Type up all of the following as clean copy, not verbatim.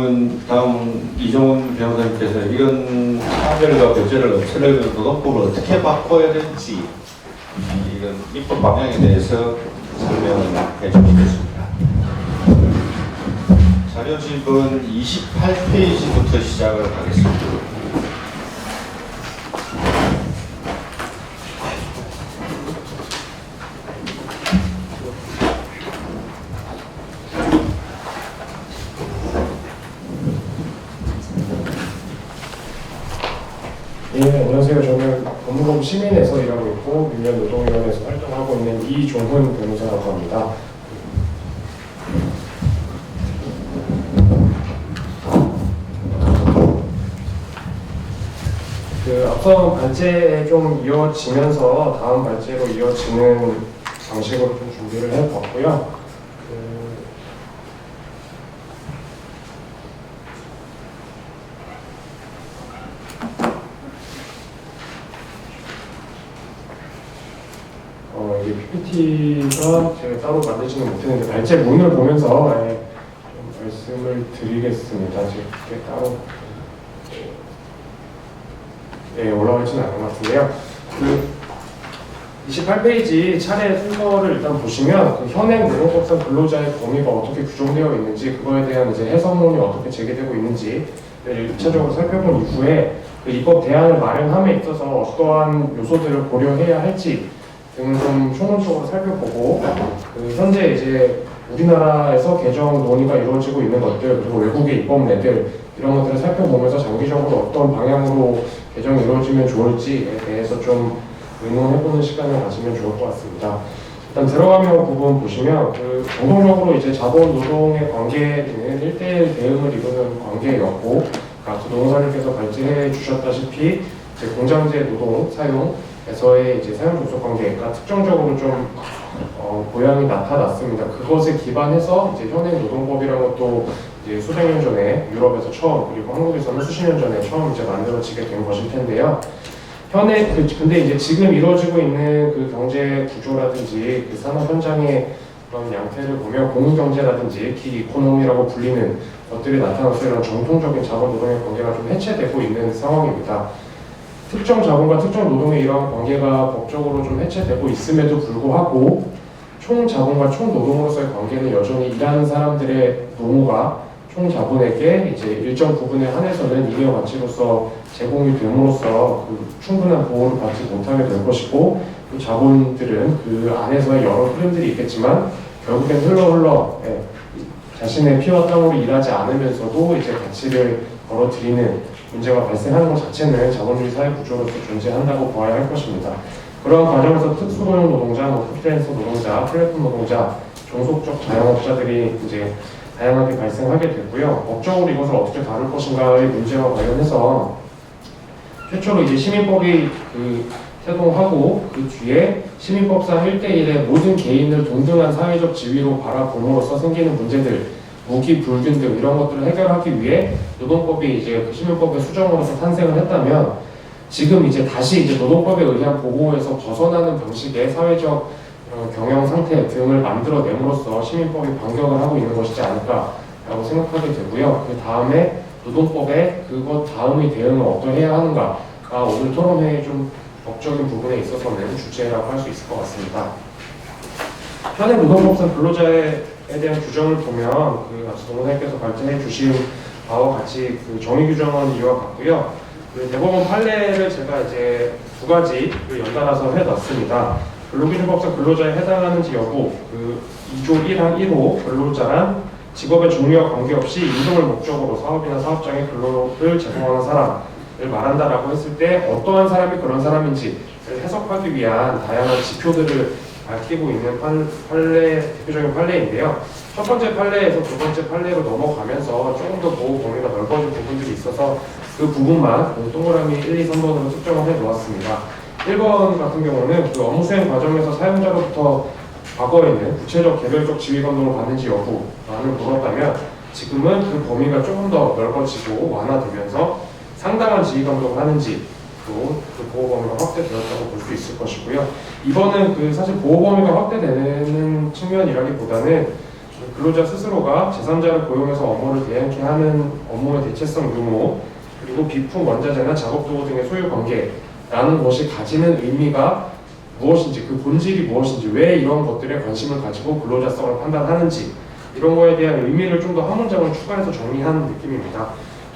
질문 다음 이종훈 변호사님께서 이런 차별과 배제를 없애려면 노동법을 어떻게 바꿔야 될지 이런 입법 방향에 대해서 설명을 해주시겠습니다. 자료집은 28페이지부터 시작을 하겠습니다. 예, 안녕하세요. 저는 법무부 시민에서 일하고 있고 민변노동위원회에서 활동하고 있는 이종훈 변호사라고 합니다. 앞선 발제에 좀 이어지면서 다음 발제로 이어지는 방식으로 좀 준비를 해봤고요. 이게 PPT가 제가 따로 만들지는 못했는데 발제문을 보면서 좀 말씀을 드리겠습니다. 지금 그게 따로 올라가지는 않은 것 같은데요. 28페이지 차례 순서를 일단 보시면 현행 노동법상 근로자의 범위가 어떻게 규정되어 있는지 그거에 대한 이제 해석론이 어떻게 제기되고 있는지 1차적으로 살펴본 이후에 입법 대안을 마련함에 있어서 어떠한 요소들을 고려해야 할지 등을 좀 총론적으로 살펴보고 현재 이제 우리나라에서 개정 논의가 이루어지고 있는 것들 그리고 외국의 입법례들 이런 것들을 살펴보면서 장기적으로 어떤 방향으로 개정이 이루어지면 좋을지에 대해서 좀 의논해보는 시간을 가지면 좋을 것 같습니다. 일단 들어가면 부분 보시면 공통적으로 이제 자본 노동의 관계는 1대1 대응을 이루는 관계였고 앞서 노동사님께서 발제해 주셨다시피 이제 공장제 노동 사용에서의 이제 사용 종속 관계가 특정적으로 좀 고양이 나타났습니다. 그것에 기반해서 이제 현행 노동법이라는 것도 이제 수백 년 전에 유럽에서 처음 그리고 한국에서는 수십 년 전에 처음 이제 만들어지게 된 것일 텐데요. 근데 이제 지금 이루어지고 있는 그 경제 구조라든지 그 산업 현장의 그런 양태를 보면 공유경제라든지 기이코노미라고 불리는 것들이 나타나서 이런 정통적인 자본 노동의 관계가 좀 해체되고 있는 상황입니다. 특정 자본과 특정 노동의 이러한 관계가 법적으로 좀 해체되고 있음에도 불구하고 총 자본과 총 노동으로서의 관계는 여전히 일하는 사람들의 노무가 총 자본에게 이제 일정 부분에 한해서는 잉여 가치로서 제공이 됨으로써 충분한 보호를 받지 못하게 될 것이고 그 자본들은 그 안에서의 여러 흐름들이 있겠지만 결국엔 흘러 자신의 피와 땀으로 일하지 않으면서도 이제 가치를 벌어들이는 문제가 발생하는 것 자체는 자본주의 사회 구조로서 존재한다고 보아야 할 것입니다. 그런 과정에서 특수고용 노동자, 프리랜서 노동자, 플랫폼 노동자, 종속적 자영업자들이 이제 다양하게 발생하게 되고요. 법적으로 이것을 어떻게 다룰 것인가의 문제와 관련해서 최초로 이제 시민법이 제동하고 그 뒤에 시민법상 1대1의 모든 개인을 동등한 사회적 지위로 바라봄으로써 생기는 문제들, 무기, 불균 등 이런 것들을 해결하기 위해 노동법이 이제 그 시민법의 수정으로서 탄생을 했다면 지금 이제 다시 이제 노동법에 의한 보호에서 벗어나는 방식의 사회적 경영 상태 등을 만들어냄으로써 시민법이 반격을 하고 있는 것이지 않을까라고 생각하게 되고요. 그 다음에 노동법에 그것 다음의 대응을 어떠해야 하는가가 오늘 토론회의 좀 법적인 부분에 있어서는 주제라고 할 수 있을 것 같습니다. 현행 노동법상 근로자에 대한 규정을 보면 앞서 노동사님께서 발제해 주신 바와 같이 정의 규정은 이와 같고요. 대법원 판례를 제가 이제 두 가지를 연달아서 해놨습니다. 근로기준법상 근로자에 해당하는지 여부, 2조 1항 1호 근로자란 직업의 종류와 관계없이 임금을 목적으로 사업이나 사업장에 근로를 제공하는 사람을 말한다라고 했을 때 어떠한 사람이 그런 사람인지를 해석하기 위한 다양한 지표들을 밝히고 있는 대표적인 판례인데요. 첫 번째 판례에서 두 번째 판례로 넘어가면서 조금 더 보호 범위가 넓어진 부분들이 있어서 그 부분만 동그라미 1, 2, 3번으로 특정을 해 놓았습니다. 1번 같은 경우는 업무 수행 과정에서 사용자로부터 과거에는 구체적 개별적 지휘 감독을 받는지 여부를 물었다면 지금은 그 범위가 조금 더 넓어지고 완화되면서 상당한 지휘 감독을 하는지 그 보호 범위가 확대되었다고 볼 수 있을 것이고요. 이번은 사실 보호 범위가 확대되는 측면이라기보다는 근로자 스스로가 제3자를 고용해서 업무를 대행케 하는 업무의 대체성 유무, 그리고 비품, 원자재나 작업도구 등의 소유 관계라는 것이 가지는 의미가 무엇인지, 그 본질이 무엇인지, 왜 이런 것들에 관심을 가지고 근로자성을 판단하는지, 이런 거에 대한 의미를 좀 더 한 문장을 추가해서 정리하는 느낌입니다.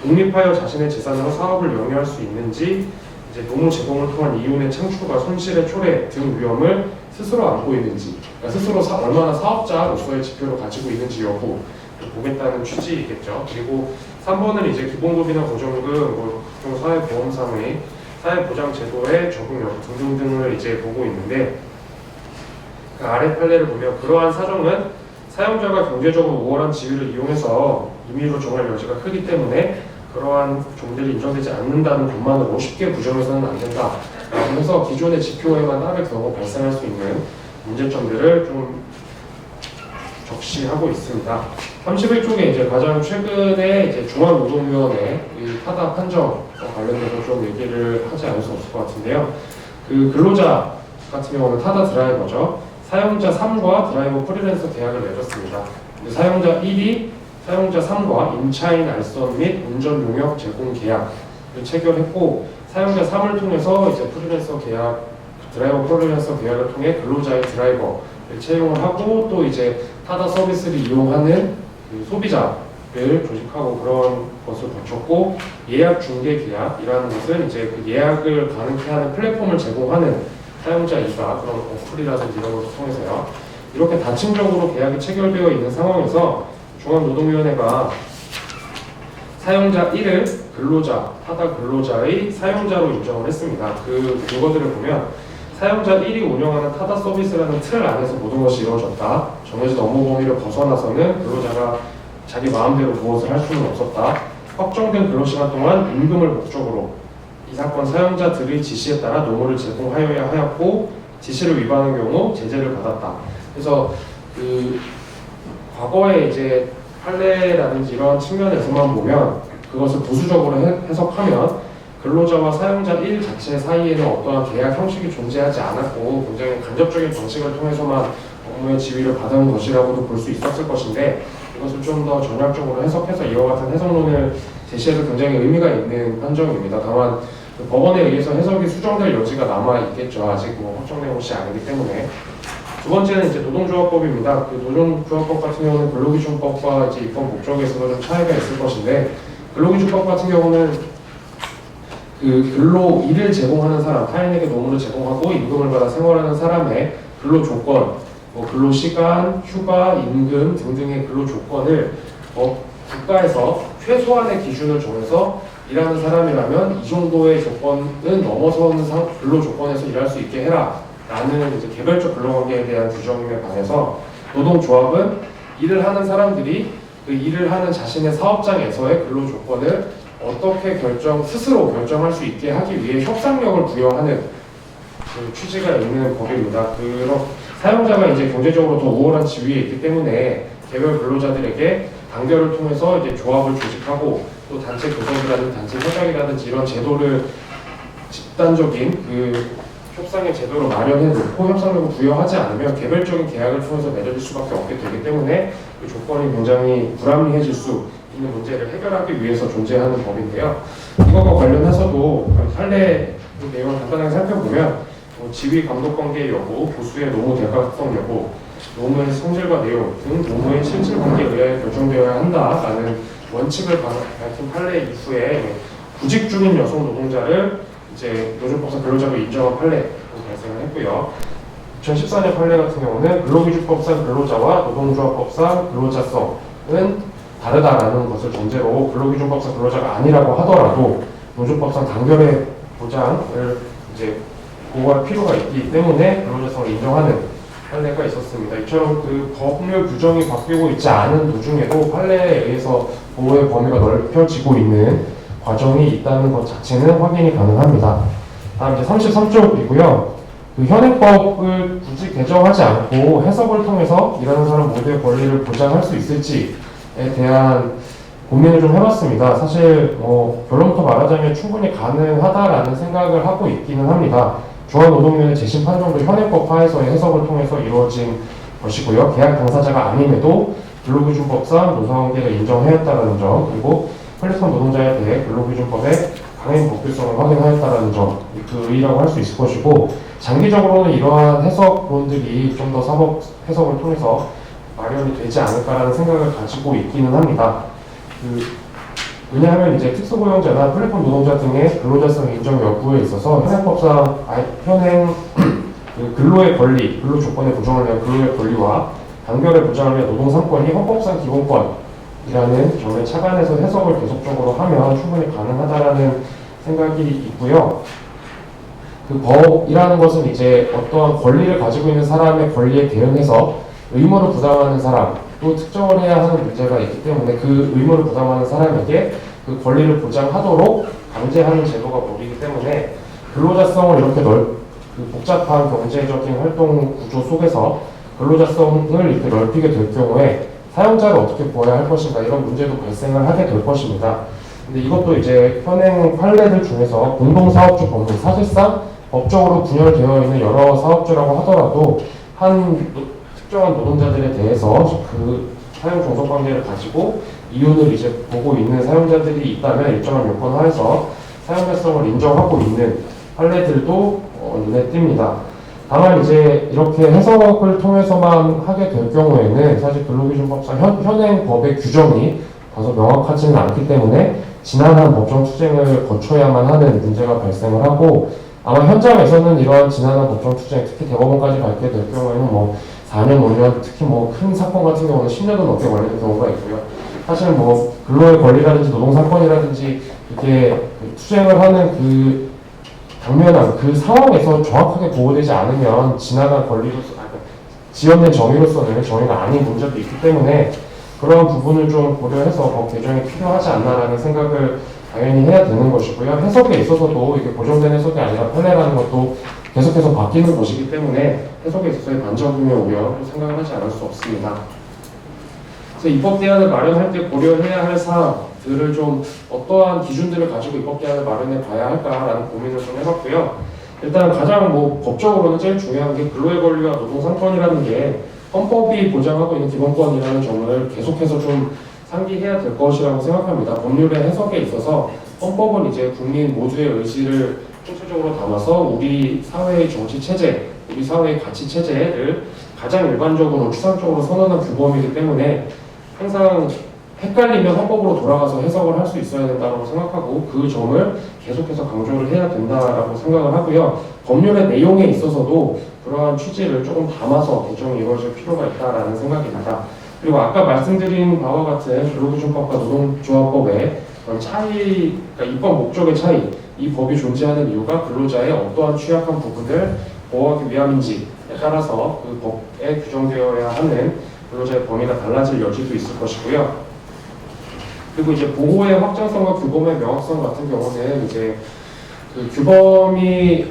독립하여 자신의 재산으로 사업을 영위할 수 있는지, 이제 노무 제공을 통한 이윤의 창출과 손실의 초래 등 위험을 스스로 안고 있는지, 그러니까 스스로 얼마나 사업자로서의 지표를 가지고 있는지 여부 보겠다는 취지이겠죠. 그리고 3번은 이제 기본급이나 고정급, 각종 사회보험상의 사회보장제도의 적용 여부 등등등을 이제 보고 있는데, 그 아래 판례를 보면 그러한 사정은 사용자가 경제적으로 우월한 지위를 이용해서 임의로 정할 여지가 크기 때문에 그러한 종들이 인정되지 않는다는 것만으로 쉽게 부정해서는 안 된다. 그래서 기존의 지표에만 따를 경우 발생할 수 있는 문제점들을 좀 적시하고 있습니다. 31쪽에 이제 가장 최근에 이제 중앙노동위원회 타다 판정과 관련돼서 좀 얘기를 하지 않을 수 없을 것 같은데요. 그 근로자 같은 경우는 타다 드라이버죠. 사용자 3과 드라이버 프리랜서 계약을 맺었습니다. 사용자 1이 사용자 3과 임차인 알선 및 운전 용역 제공 계약을 체결했고, 사용자 3을 통해서 이제 프리랜서 계약, 드라이버 프리랜서 계약을 통해 근로자의 드라이버를 채용을 하고, 또 이제 타다 서비스를 이용하는 그 소비자를 조직하고 그런 것을 거쳤고, 예약 중개 계약이라는 것은 이제 그 예약을 가능케 하는 플랫폼을 제공하는 사용자 이가 그런 어플이라든지 이런 것을 통해서요. 이렇게 다층적으로 계약이 체결되어 있는 상황에서 중앙노동위원회가 사용자 1을 근로자, 타다 근로자의 사용자로 인정을 했습니다. 그것들을 보면 사용자 1이 운영하는 타다 서비스라는 틀 안에서 모든 것이 이루어졌다. 정해진 업무 범위를 벗어나서는 근로자가 자기 마음대로 무엇을 할 수는 없었다. 확정된 근로시간 동안 임금을 목적으로 이 사건 사용자들의 지시에 따라 노무를 제공하여야 하였고, 지시를 위반한 경우 제재를 받았다. 그래서 그 과거에 이제 판례라든지 이런 측면에서만 보면 그것을 보수적으로 해석하면 근로자와 사용자 1 자체 사이에는 어떠한 계약 형식이 존재하지 않았고 굉장히 간접적인 방식을 통해서만 업무의 지위를 받은 것이라고도 볼 수 있었을 것인데, 이것을 좀 더 전략적으로 해석해서 이와 같은 해석론을 제시해서 굉장히 의미가 있는 판정입니다. 다만 법원에 의해서 해석이 수정될 여지가 남아 있겠죠. 아직 확정된 것이 아니기 때문에. 두 번째는 이제 노동조합법입니다. 그 노동조합법 같은 경우는 근로기준법과 이제 입법 목적에서도 좀 차이가 있을 것인데, 근로기준법 같은 경우는 그 근로 일을 제공하는 사람, 타인에게 노무를 제공하고 임금을 받아 생활하는 사람의 근로 조건, 근로 시간, 휴가, 임금 등등의 근로 조건을 국가에서 최소한의 기준을 정해서 일하는 사람이라면 이 정도의 조건은 넘어서는 근로 조건에서 일할 수 있게 해라 라는 이제 개별적 근로관계에 대한 규정에 반해서, 노동조합은 일을 하는 사람들이 그 일을 하는 자신의 사업장에서의 근로 조건을 어떻게 스스로 결정할 수 있게 하기 위해 협상력을 부여하는 그 취지가 있는 법입니다. 사용자가 이제 경제적으로 더 우월한 지위에 있기 때문에 개별 근로자들에게 단결을 통해서 이제 조합을 조직하고, 또 단체 교섭이라든지 단체 협약이라든지 이런 제도를 집단적인 그 협상의 제도를 마련해 놓고 협상력을 부여하지 않으면 개별적인 계약을 통해서 맺어질 수밖에 없게 되기 때문에 그 조건이 굉장히 불합리해질 수 있는 문제를 해결하기 위해서 존재하는 법인데요. 이것과 관련해서도 판례 내용을 간단하게 살펴보면 지위 감독 관계 여부, 보수의 노무 대가성 여부, 노무의 성질과 내용 등 노무의 실질 관계에 의하여 결정되어야 한다라는 원칙을 밝힌 판례 이후에 구직 중인 여성 노동자를 이제 노조법상 근로자로 인정한 판례로 발생을 했고요. 2014년 판례 같은 경우는 근로기준법상 근로자와 노동조합법상 근로자성은 다르다라는 것을 전제로 근로기준법상 근로자가 아니라고 하더라도 노조법상 단결의 보장을 이제 보호할 필요가 있기 때문에 근로자성을 인정하는 판례가 있었습니다. 이처럼 그 법률 규정이 바뀌고 있지 않은 도중에도 판례에 의해서 보호의 범위가 넓혀지고 있는 과정이 있다는 것 자체는 확인이 가능합니다. 다음 이제 33쪽이고요. 그 현행법을 굳이 개정하지 않고 해석을 통해서 일하는 사람 모두의 권리를 보장할 수 있을지에 대한 고민을 좀 해봤습니다. 사실 결론부터 말하자면 충분히 가능하다라는 생각을 하고 있기는 합니다. 중앙노동위원회 재심 판정도 현행법 하에서의 해석을 통해서 이루어진 것이고요. 계약 당사자가 아님에도 근로기준법상 노사관계를 인정하였다는 점, 그리고 플랫폼 노동자에 대해 근로기준법의 강행 법규성을 확인하였다는 점, 그 의의라고 할 수 있을 것이고, 장기적으로는 이러한 해석론들이 좀 더 사법 해석을 통해서 마련이 되지 않을까라는 생각을 가지고 있기는 합니다. 왜냐하면 이제 특수고용자나 플랫폼 노동자 등의 근로자성 인정 여부에 있어서 현행법상 현행 근로의 권리, 근로 조건의 보장을 위한 근로의 권리와 단결의 보장을 위한 노동 3권이 헌법상 기본권이라는 점에 착안해서 해석을 계속적으로 하면 충분히 가능하다라는 생각이 있고요. 그 법이라는 것은 이제 어떠한 권리를 가지고 있는 사람의 권리에 대응해서 의무를 부담하는 사람, 또 특정을 해야 하는 문제가 있기 때문에 그 의무를 부담하는 사람에게 그 권리를 보장하도록 강제하는 제도가 법이기 때문에 근로자성을 이렇게 복잡한 경제적인 활동 구조 속에서 근로자성을 이렇게 넓히게 될 경우에 사용자를 어떻게 보호해야 할 것인가 이런 문제도 발생을 하게 될 것입니다. 근데 이것도 이제 현행 판례들 중에서 공동사업주 법률, 사실상 법적으로 분열되어 있는 여러 사업주라고 하더라도 한 특정한 노동자들에 대해서 그 사용 종속 관계를 가지고 이윤을 이제 보고 있는 사용자들이 있다면 일정한 요건 하에서 사용자성을 인정하고 있는 판례들도 눈에 띕니다. 다만 이제 이렇게 해석을 통해서만 하게 될 경우에는 사실 근로기준법상 현행 법의 규정이 다소 명확하지는 않기 때문에 지난한 법정 투쟁을 거쳐야만 하는 문제가 발생을 하고, 아마 현장에서는 이러한 지난한 법정 투쟁, 특히 대법원까지 가게 될 경우에는 뭐 4년, 5년, 특히 뭐 큰 사건 같은 경우는 10년도 넘게 걸리는 경우가 있고요. 사실 뭐 근로의 권리라든지 노동사건이라든지 이렇게 투쟁을 하는 그 당면한 그 상황에서 정확하게 보호되지 않으면 지나간 권리로서, 지연된 정의로서는 정의가 아닌 문제도 있기 때문에 그런 부분을 좀 고려해서 법 개정이 필요하지 않나라는 생각을 당연히 해야 되는 것이고요. 해석에 있어서도 이게 고정된 해석이 아니라 판례라는 것도 계속해서 바뀌는 것이기 때문에 해석에 있어서의 반전의 우려를 생각을 하지 않을 수 없습니다. 그래서 입법 대안을 마련할 때 고려해야 할 사항들을 좀 어떠한 기준들을 가지고 입법 대안을 마련해 봐야 할까라는 고민을 좀 해봤고요. 일단 가장 뭐 법적으로는 제일 중요한 게 근로의 권리와 노동 상권이라는 게 헌법이 보장하고 있는 기본권이라는 점을 계속해서 좀 상기해야 될 것이라고 생각합니다. 법률의 해석에 있어서 헌법은 이제 국민 모두의 의지를 총체적으로 담아서 우리 사회의 정치 체제, 우리 사회의 가치 체제를 가장 일반적으로 추상적으로 선언한 규범이기 때문에 항상 헷갈리면 헌법으로 돌아가서 해석을 할 수 있어야 된다고 생각하고 그 점을 계속해서 강조를 해야 된다라고 생각을 하고요. 법률의 내용에 있어서도 그러한 취지를 조금 담아서 개정이 이루어질 필요가 있다라는 생각입니다. 그리고 아까 말씀드린 바와 같은 근로기준법과 노동조합법의 그런 차이, 그러니까 입법 목적의 차이, 이 법이 존재하는 이유가 근로자의 어떠한 취약한 부분을 보호하기 위함인지에 따라서 그 법에 규정되어야 하는 근로자의 범위가 달라질 여지도 있을 것이고요. 그리고 이제 보호의 확장성과 규범의 명확성 같은 경우는 이제 그 규범이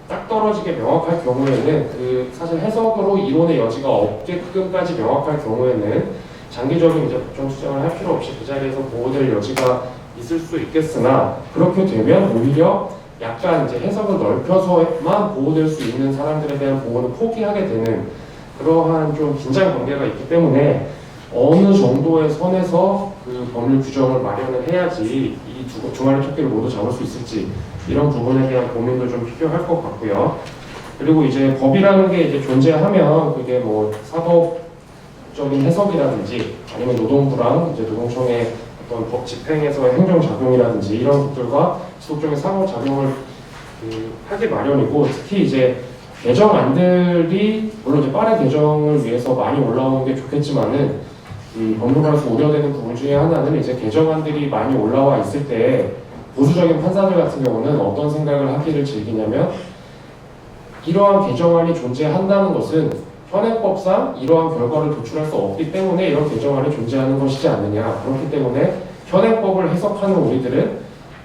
딱 떨어지게 명확할 경우에는 그 사실 해석으로 이론의 여지가 없게끔까지 명확할 경우에는 장기적인 이제 법정 투쟁을 할 필요 없이 그 자리에서 보호될 여지가 있을 수 있겠으나 그렇게 되면 오히려 약간 이제 해석을 넓혀서만 보호될 수 있는 사람들에 대한 보호는 포기하게 되는 그러한 좀 긴장 관계가 있기 때문에 어느 정도의 선에서 그 법률 규정을 마련을 해야지 이 두 마리 토끼를 모두 잡을 수 있을지 이런 부분에 대한 고민도 좀 필요할 것 같고요. 그리고 이제 법이라는 게 이제 존재하면 그게 뭐 사법적인 해석이라든지 아니면 노동부랑 이제 노동청의 어떤 법 집행에서의 행정작용이라든지 이런 것들과 지속적인 상호작용을 하기 마련이고 특히 이제 개정안들이 물론 이제 빠른 개정을 위해서 많이 올라오는 게 좋겠지만은 법률가로서 우려되는 부분 중에 하나는 이제 개정안들이 많이 올라와 있을 때 보수적인 판사들 같은 경우는 어떤 생각을 하기를 즐기냐면 이러한 개정안이 존재한다는 것은 현행법상 이러한 결과를 도출할 수 없기 때문에 이런 개정안이 존재하는 것이지 않느냐. 그렇기 때문에 현행법을 해석하는 우리들은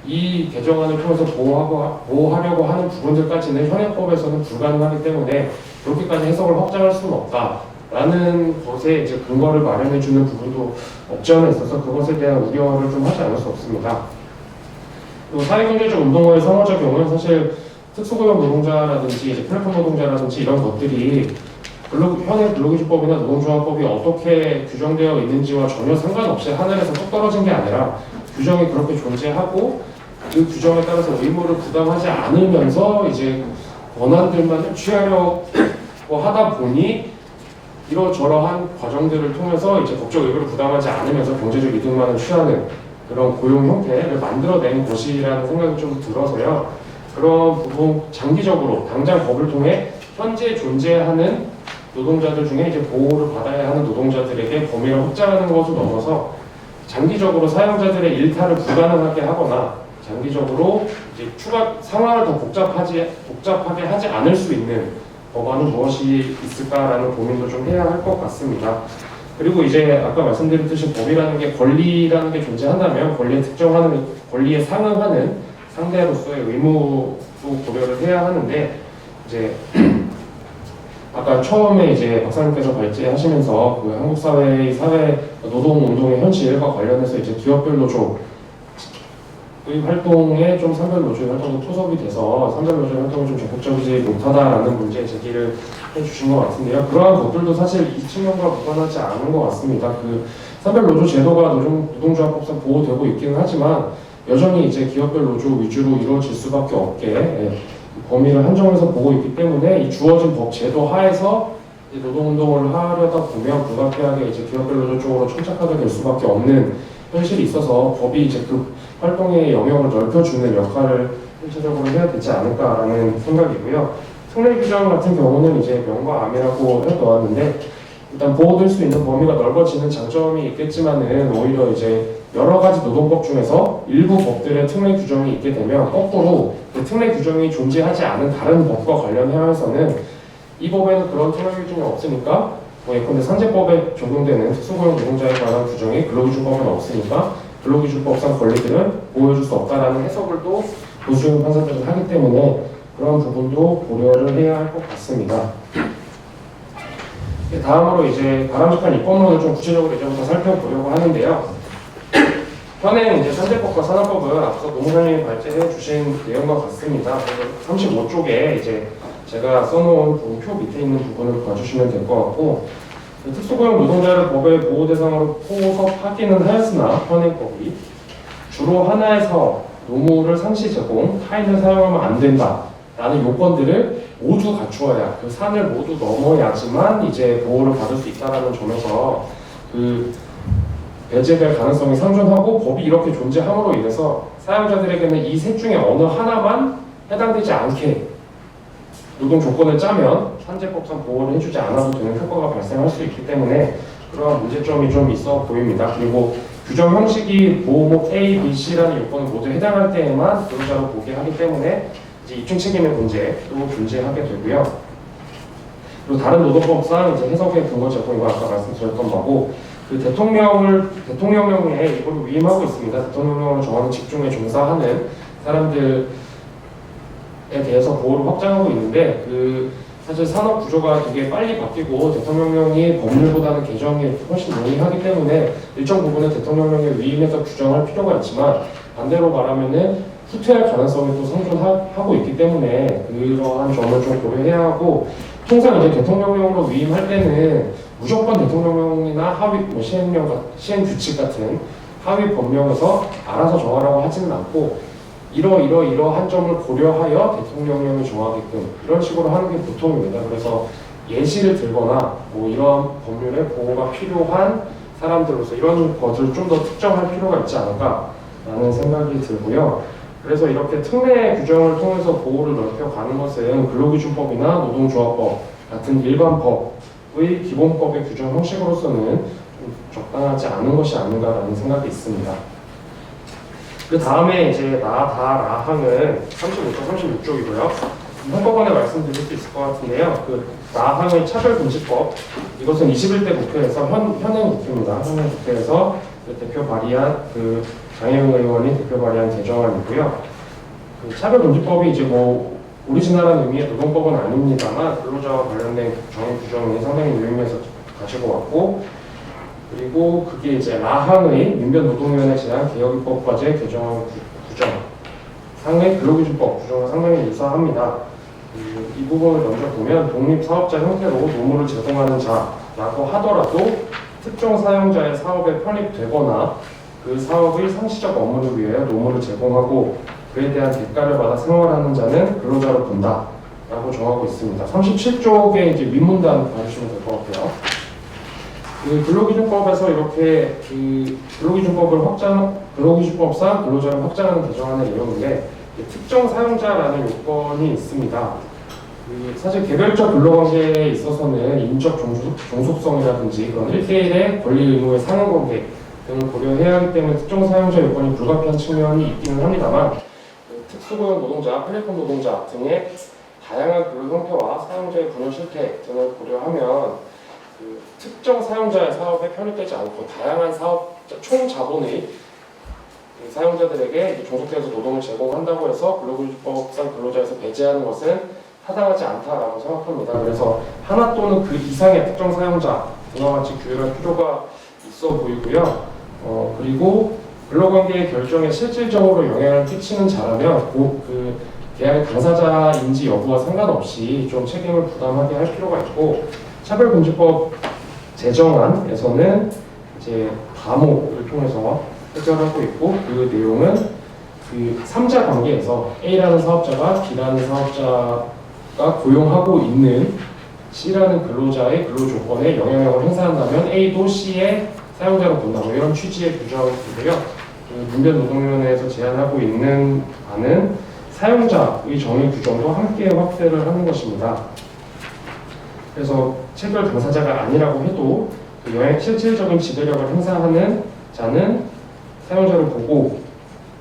이 개정안을 통해서 보호하려고 하는 부분들까지는 현행법에서는 불가능하기 때문에 그렇게까지 해석을 확장할 수는 없다라는 것에 이제 근거를 마련해주는 부분도 없지 않아 있어서 그것에 대한 우려를 좀 하지 않을 수 없습니다. 또 사회경제적 운동화의 상호작용은 사실 특수고용 노동자라든지 이제 플랫폼 노동자라든지 이런 것들이 현행 근로기준법이나 노동조합법이 어떻게 규정되어 있는지와 전혀 상관없이 하늘에서 뚝 떨어진 게 아니라 규정이 그렇게 존재하고 그 규정에 따라서 의무를 부담하지 않으면서 이제 권한들만 취하려고 하다 보니 이러저러한 과정들을 통해서 이제 법적 의무를 부담하지 않으면서 경제적 이득만을 취하는 그런 고용 형태를 만들어낸 것이라는 생각이 좀 들어서요. 그런 부분 장기적으로 당장 법을 통해 현재 존재하는 노동자들 중에 이제 보호를 받아야 하는 노동자들에게 범위를 확장하는 것을 넘어서 장기적으로 사용자들의 일탈을 불가능하게 하거나 장기적으로 이제 추가 상황을 더 복잡하게 하지 않을 수 있는 법안은 무엇이 있을까라는 고민도 좀 해야 할 것 같습니다. 그리고 이제 아까 말씀드렸듯이 법이라는 게 권리라는 게 존재한다면 권리에 상응하는 상대로서의 의무도 고려를 해야 하는데 이제 아까 처음에 이제 박사님께서 발제하시면서 그 한국 사회의 노동 운동의 현실과 관련해서 이제 기업별 노조의 활동에 좀 산별 노조의 활동도 토섭이 돼서 산별 노조의 활동이 좀 적극적이지 못하다라는 문제 제기를 해주신 것 같은데요. 그러한 것들도 사실 이 측면과 무관하지 않은 것 같습니다. 그 산별 노조 제도가 노동조합법상 보호되고 있기는 하지만 여전히 이제 기업별 노조 위주로 이루어질 수밖에 없게 범위를 한정해서 보고 있기 때문에 이 주어진 법 제도 하에서 노동운동을 하려다 보면 불가피하게 이제 기업별 노조 쪽으로 천착하게 될 수밖에 없는 현실이 있어서 법이 이제 그 활동의 영역을 넓혀주는 역할을 실질적으로 해야 되지 않을까라는 생각이고요. 특례 규정 같은 경우는 이제 명과 암이라고 해놓았는데 일단 보호될 수 있는 범위가 넓어지는 장점이 있겠지만은 오히려 이제 여러 가지 노동법 중에서 일부 법들의 특례 규정이 있게 되면 거꾸로 그 특례 규정이 존재하지 않은 다른 법과 관련해서는 이 법에는 그런 특례 규정이 없으니까 예컨대 산재법에 적용되는 특수고용 노동자에 관한 규정이 근로기준법에는 없으니까 근로기준법상 권리들은 보호해줄 수 없다라는 해석을 또 보수적인 판사들은 하기 때문에 그런 부분도 고려를 해야 할 것 같습니다. 다음으로 이제 바람직한 입법론을 좀 구체적으로 이제부터 살펴보려고 하는데요. 현행 이제 산재법과 산업법은 앞서 노무사님이 발제해 주신 내용과 같습니다. 35쪽에 이제 제가 써놓은 표 밑에 있는 부분을 봐주시면 될 것 같고 특수고용 노동자를 법의 보호 대상으로 포섭하기는 하였으나 현행법이 주로 하나의 사업, 노무를 상시 제공, 타인을 사용하면 안 된다라는 요건들을 모두 갖추어야 그 산을 모두 넘어야지만 이제 보호를 받을 수 있다라는 점에서 그 배제될 가능성이 상존하고 법이 이렇게 존재함으로 인해서 사용자들에게는 이 셋 중에 어느 하나만 해당되지 않게 노동 조건을 짜면 산재법상 보호를 해주지 않아도 되는 효과가 발생할 수 있기 때문에 그러한 문제점이 좀 있어 보입니다. 그리고 규정 형식이 보호목 A, B, C라는 요건을 모두 해당할 때에만 노동자로 보게 하기 때문에 이제 입증 책임의 문제도 존재하게 되고요. 그리고 다른 노동법상 이제 해석의 근거 제공 이거 아까 말씀드렸던 거고 그 대통령령에 이걸 위임하고 있습니다. 대통령령을 정하는 직종에 종사하는 사람들에 대해서 보호를 확장하고 있는데 그 사실 산업 구조가 되게 빨리 바뀌고 대통령령이 법률보다는 개정이 훨씬 용이하기 때문에 일정 부분은 대통령령에 위임해서 규정할 필요가 있지만 반대로 말하면은 후퇴할 가능성이 또 상존하고 있기 때문에 그러한 점을 좀 고려해야 하고 통상 이제 대통령령으로 위임할 때는 무조건 대통령령이나 하위 시행규칙 같은 하위 법령에서 알아서 정하라고 하지는 않고 이러한 점을 고려하여 대통령령이 정하게끔 이런 식으로 하는 게 보통입니다. 그래서 예시를 들거나 뭐 이러한 법률의 보호가 필요한 사람들로서 이런 것을 좀 더 특정할 필요가 있지 않을까라는 생각이 들고요. 그래서 이렇게 특례 규정을 통해서 보호를 넓혀가는 것은 근로기준법이나 노동조합법 같은 일반 법의 기본법의 규정 형식으로서는 좀 적당하지 않은 것이 아닌가라는 생각이 있습니다. 그 다음에 이제 라항은 35쪽, 36쪽이고요. 한꺼번에 말씀드릴 수 있을 것 같은데요. 그 라항의 차별금지법 이것은 21대 국회에서 현행 국회입니다. 현행 국회에서 그 대표 발의한 그 장혜영 의원이 대표 발의한 개정안이고요. 그 차별금지법이 이제 뭐 오리지널한 의미의 노동법은 아닙니다만 근로자와 관련된 정의 규정이 상당히 유의미해서 가지고 왔고 그리고 그게 이제 라항의 민변노동위원회 제안 개혁입법과제 개정안 규정 상의 근로기준법 규정과 상당히 유사합니다. 이 부분을 먼저 보면 독립사업자 형태로 노무를 제공하는 자라고 하더라도 특정 사용자의 사업에 편입되거나 그 사업의 상시적 업무를 위해 노무를 제공하고 그에 대한 대가를 받아 생활하는 자는 근로자로 본다 라고 정하고 있습니다. 37쪽에 이제 윗문단 봐주시면 될 것 같아요. 그 근로기준법에서 이렇게 그 근로기준법상 근로자를 확장하는 개정안의 내용인데 특정 사용자라는 요건이 있습니다. 사실 개별적 근로관계에 있어서는 인적 종속성이라든지 그런 1대1의 권리 의무의 상호관계 등을 고려해야 하기 때문에 특정 사용자 요건이 불가피한 측면이 있기는 합니다만 특수고용 노동자, 플랫폼 노동자 등의 다양한 근로 형태와 사용자의 분야 실태 등을 고려하면 특정 사용자의 사업에 편입되지 않고 다양한 사업자 총 자본의 사용자들에게 종속돼서 노동을 제공한다고 해서 근로기준법상 근로자에서 배제하는 것은 타당하지 않다라고 생각합니다. 그래서 하나 또는 그 이상의 특정 사용자 등과 같이 규율할 필요가 있어 보이고요. 그리고 근로관계의 결정에 실질적으로 영향을 끼치는 자라면 그 계약 당사자인지 여부와 상관없이 좀 책임을 부담하게 할 필요가 있고 차별금지법 제정안에서는 이제 다목을 통해서 해결하고 있고 그 내용은 그 3자 관계에서 A라는 사업자가 B라는 사업자가 고용하고 있는 C라는 근로자의 근로 조건에 영향력을 행사한다면 A도 C의 사용자로 본다고 이런 취지의 규정인데요. 문변노동위원회에서 제안하고 있는 안은 사용자의 정의 규정도 함께 확대를 하는 것입니다. 그래서 체결 당사자가 아니라고 해도 그 실질적인 지배력을 행사하는 자는 사용자를 보고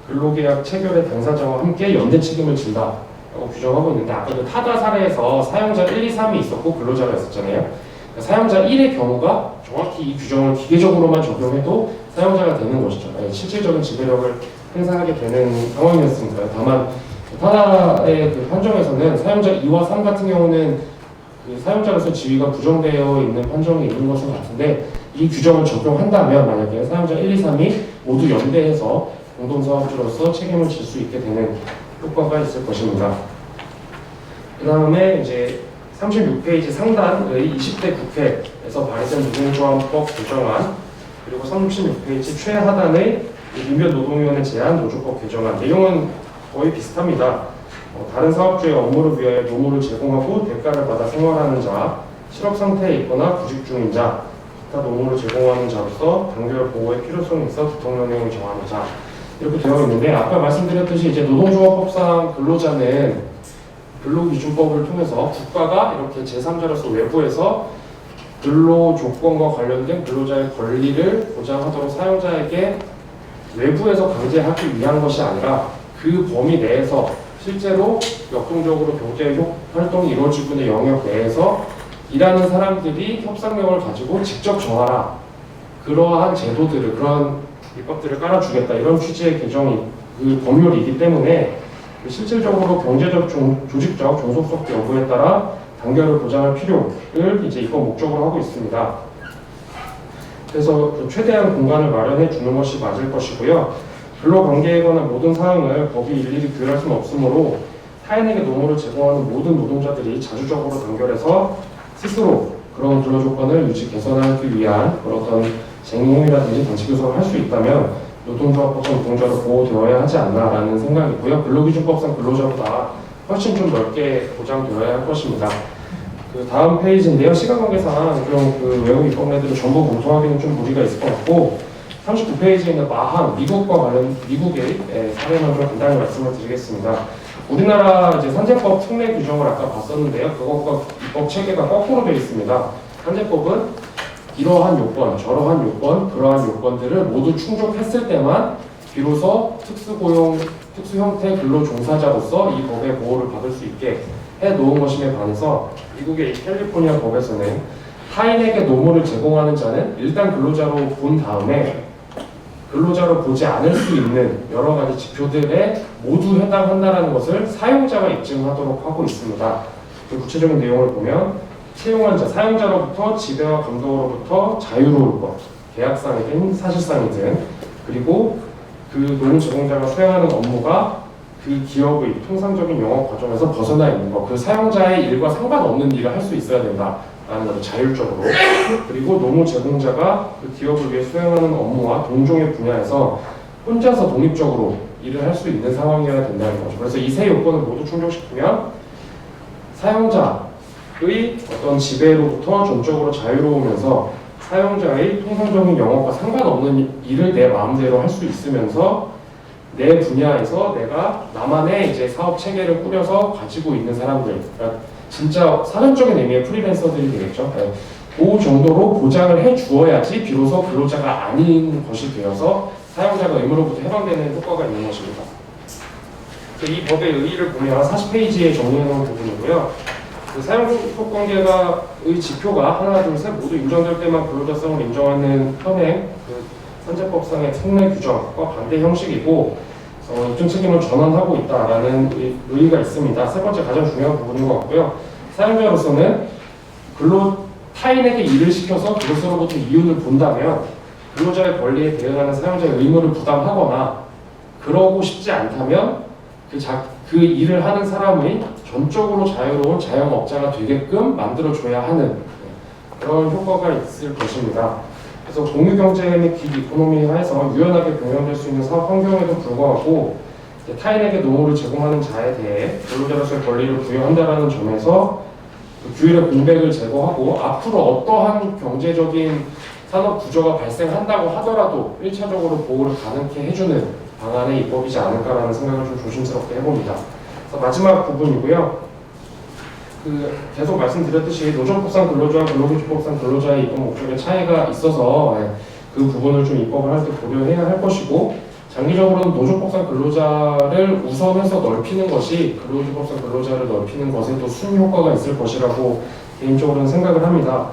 근로계약 체결의 당사자와 함께 연대 책임을 진다라고 규정하고 있는데 아까 그 타다 사례에서 사용자 1, 2, 3이 있었고 근로자가 있었잖아요. 그러니까 사용자 1의 경우가 정확히 이 규정을 기계적으로만 적용해도 사용자가 되는 것이죠. 실질적인 지배력을 행사하게 되는 상황이었으니까요. 다만 타다의 그 판정에서는 사용자 2와 3 같은 경우는 그 사용자로서 지위가 부정되어 있는 판정이 있는 것은 같은데 이 규정을 적용한다면 만약에 사용자 1, 2, 3이 모두 연대해서 공동사업주로서 책임을 질 수 있게 되는 효과가 있을 것입니다. 그 다음에 이제 36페이지 상단의 20대 국회에서 발의된 노동조합법 개정안 그리고 36페이지 최하단의 민변노동위원회 제안 노조법 개정안 내용은 거의 비슷합니다. 다른 사업주의 업무를 위하여 노무를 제공하고 대가를 받아 생활하는 자, 실업 상태에 있거나 구직 중인 자, 기타 노무를 제공하는 자로서 단결 보호의 필요성이 있어 대통령 내용을 정하는 자 이렇게 되어 있는데 아까 말씀드렸듯이 이제 노동조합법상 근로자는 근로기준법을 통해서 국가가 이렇게 제3자로서 외부에서 근로 조건과 관련된 근로자의 권리를 보장하도록 사용자에게 외부에서 강제하기 위한 것이 아니라 그 범위 내에서 실제로 역동적으로 경제 활동이 이루어지고 있는 영역 내에서 일하는 사람들이 협상력을 가지고 직접 정하라. 그러한 제도들을, 그러한 입법들을 깔아주겠다. 이런 취지의 개정이 그 법률이기 때문에 실질적으로 경제적, 조직적, 종속적 여부에 따라 단결을 보장할 필요를 이제 입법 목적으로 하고 있습니다. 그래서 최대한 공간을 마련해 주는 것이 맞을 것이고요. 근로관계에 관한 모든 사항을 법이 일일이 규율할 수는 없으므로 타인에게 노무를 제공하는 모든 노동자들이 자주적으로 단결해서 스스로 그런 근로조건을 유지 개선하기 위한 그런 어떤 쟁의행위라든지 단체 교섭을 할 수 있다면 노동조합법상 노동자로 보호되어야 하지 않나라는 생각이고요. 근로기준법상 근로자보다 훨씬 좀 넓게 보장되어야 할 것입니다. 그 다음 페이지인데요. 시간 관계상 좀 그 외국 입법례들을 전부 검토하기는 좀 무리가 있을 것 같고 39페이지에 있는 마항, 미국과 관련 미국의 사례만 좀 간단히 말씀을 드리겠습니다. 우리나라 이제 산재법 특례 규정을 아까 봤었는데요. 그것과 입법 체계가 거꾸로 되어 있습니다. 산재법은 이러한 요건, 저러한 요건, 그러한 요건들을 모두 충족했을 때만 비로소 특수고용, 특수형태 근로종사자로서 이 법의 보호를 받을 수 있게 해놓은 것임에 반해서 미국의 이 캘리포니아 법에서는 타인에게 노무를 제공하는 자는 일단 근로자로 본 다음에 근로자로 보지 않을 수 있는 여러 가지 지표들에 모두 해당한다는 것을 사용자가 입증하도록 하고 있습니다. 그 구체적인 내용을 보면 채용한 자, 사용자로부터 지배와 감독으로부터 자유로울 것, 계약상이든 사실상이든 그리고 그 노무 제공자가 수행하는 업무가 그 기업의 통상적인 영업 과정에서 벗어나 있는 것, 그 사용자의 일과 상관없는 일을 할 수 있어야 된다라는 것을 자율적으로. 그리고 노무 제공자가 그 기업을 위해 수행하는 업무와 동종의 분야에서 혼자서 독립적으로 일을 할 수 있는 상황이어야 된다는 거죠. 그래서 이 세 요건을 모두 충족시키면 사용자의 어떤 지배로부터 전적으로 자유로우면서 사용자의 통상적인 영업과 상관없는 일을 내 마음대로 할 수 있으면서 내 분야에서 내가 나만의 이제 사업 체계를 꾸려서 가지고 있는 사람들, 그러니까 진짜 사전적인 의미의 프리랜서들이 되겠죠. 네. 그 정도로 보장을 해 주어야지 비로소 근로자가 아닌 것이 되어서 사용자가 의무로부터 해방되는 효과가 있는 것입니다. 이 법의 의의를 보면 40페이지에 정리해 놓은 부분이고요. 그 사용족 관계가의 지표가 하나, 둘, 셋 모두 인정될 때만 근로자성을 인정하는 현행 그 산재법상의 특례 규정과 반대 형식이고 입증 책임을 전환하고 있다라는 의의가 있습니다. 세 번째 가장 중요한 부분인 것 같고요. 사용자로서는 타인에게 일을 시켜서 그것으로부터 이윤을 본다면 근로자의 권리에 대응하는 사용자의 의무를 부담하거나 그러고 싶지 않다면 그 일을 하는 사람의 전적으로 자유로운 자영업자가 되게끔 만들어줘야 하는 그런 효과가 있을 것입니다. 그래서 공유경제 및 기이코노미 하에서 유연하게 병행될 수 있는 사업 환경에도 불구하고 타인에게 노무를 제공하는 자에 대해 근로자로서의 권리를 부여한다는 점에서 규율의 공백을 제거하고 앞으로 어떠한 경제적인 산업 구조가 발생한다고 하더라도 1차적으로 보호를 가능케 해주는 방안의 입법이지 않을까라는 생각을 좀 조심스럽게 해봅니다. 그래서 마지막 부분이고요. 계속 말씀드렸듯이 노조법상 근로자와 근로기준법상 근로자의 입법 목적에 차이가 있어서 그 부분을 좀 입법을 할 때 고려해야 할 것이고 장기적으로는 노조법상 근로자를 우선해서 넓히는 것이 근로기준법상 근로자를 넓히는 것에도 순효과가 있을 것이라고 개인적으로는 생각을 합니다.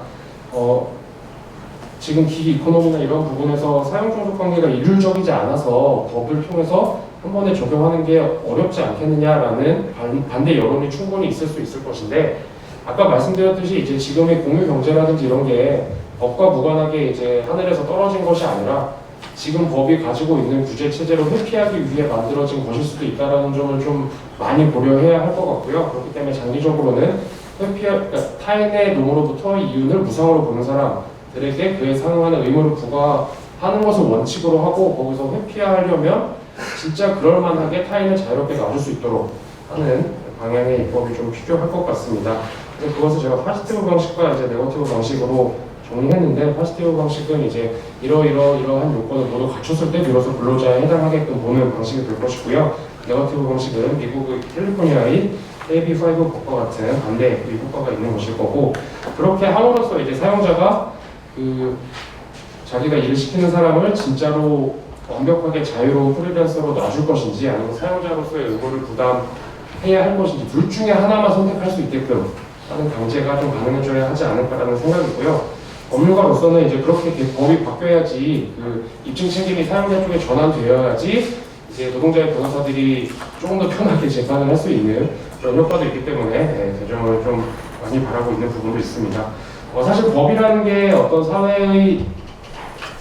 지금 기기 이코노미나 이런 부분에서 사용종속 관계가 일률적이지 않아서 법을 통해서 한 번에 적용하는 게 어렵지 않겠느냐라는 반대 여론이 충분히 있을 수 있을 것인데 아까 말씀드렸듯이 이제 지금의 공유 경제라든지 이런 게 법과 무관하게 이제 하늘에서 떨어진 것이 아니라 지금 법이 가지고 있는 규제 체제를 회피하기 위해 만들어진 것일 수도 있다는 점을 좀 많이 고려해야 할 것 같고요. 그렇기 때문에 장기적으로는 그러니까 타인의 노무로부터 이윤을 무상으로 보는 사람들에게 그에 상응하는 의무를 부과하는 것을 원칙으로 하고 거기서 회피하려면 진짜 그럴만하게 타인을 자유롭게 놔줄 수 있도록 하는 방향의 입법이 좀 필요할 것 같습니다. 그래서 그것을 제가 파지티브 방식과 이제 네거티브 방식으로 정리했는데 파지티브 방식은 이제 이러한 요건을 모두 갖췄을 때 비로소 근로자에 해당하게끔 보는 방식이 될 것이고요. 네거티브 방식은 미국의 캘리포니아의 AB5 법과 같은 반대의 효과가 있는 것일 거고 그렇게 함으로써 이제 사용자가 자기가 일을 시키는 사람을 진짜로 완벽하게 자유로운 프리랜서로 놔줄 것인지 아니면 사용자로서의 의무를 부담해야 할 것인지 둘 중에 하나만 선택할 수 있게끔 하는 강제가 좀 가능해져야 하지 않을까라는 생각이고요. 법률가로서는 이제 그렇게 법이 바뀌어야지 입증 책임이 사용자 쪽에 전환되어야지 이제 노동자의 변호사들이 조금 더 편하게 재판을 할 수 있는 그런 효과도 있기 때문에 개정을 좀 많이 바라고 있는 부분도 있습니다. 사실 법이라는 게 어떤 사회의